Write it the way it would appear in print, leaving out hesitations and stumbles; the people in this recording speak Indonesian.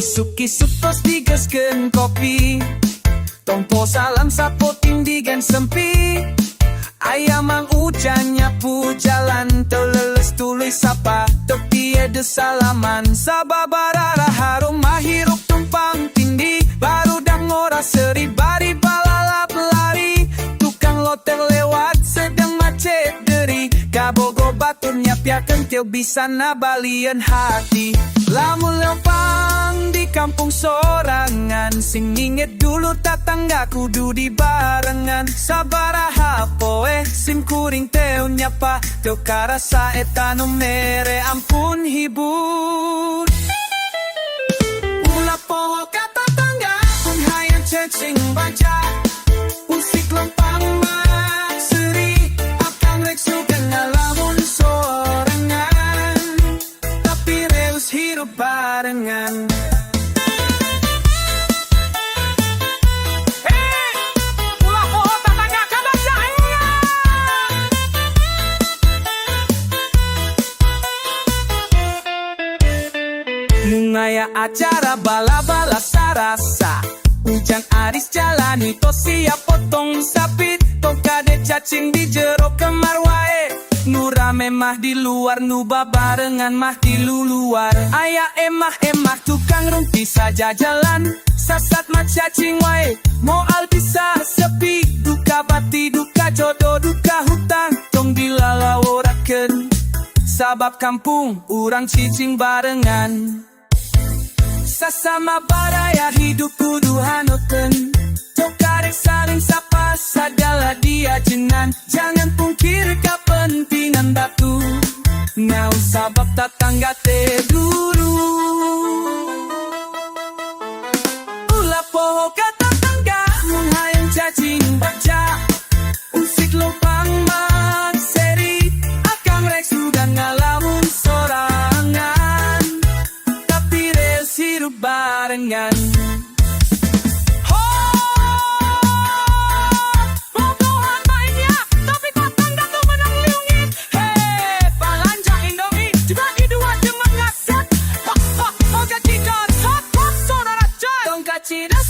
Kisuk-kisuk tos digaskeun kopi, tompo salam sapo tindigan sempi. Ayam mang hujan nyapu jalan, teu leles tuluy sapa, teu tiade salaman. Sababaraha harum mahirup tumpang tindih, barudak ngora seri bari balalap lari. Tukang lotek lewat sedang macet deri, kabogo batur nyapiakeun teu bisa nabalieun hati. Lamun lempang di kampung sorangan, sing nginget dulu tatangga kudu di barengan. Sabaraha poe sim kuring teu nyapa, teu karasa eta nu mere ampun hibur. Ulah poho ka tatangga pun hayang cacing baca, usik lempang mak seri akang rek sugan ngalamun sorangan, tapi reus hirup barengan. Ngaya acara bala-bala sarasa, hujan aris jalani to siap potong sapit, to kade cacing di jero kamar wae. Nu rame mah di luar, nu babarengan mah di luar. Aya emah tukang rumpi saja jalan, sasat mah cacing wae. Moal bisa sepi, duka bati, duka jodoh, duka hutang, tong dilalaworakeun. Sabab kampung urang cicing barengan. Sasama baraya hidup kudu hanukeun, tok karek saling sapa sadala dia jenan. Jangan pungkir kapentingan batu, ngau sabab tatangga teh dulu. Ulah poho ka tatangga mun hayang cacing baca, usik lopang mak seri akang rek sugan ngalamun sorangan, tapi reus hirup barengan. Cita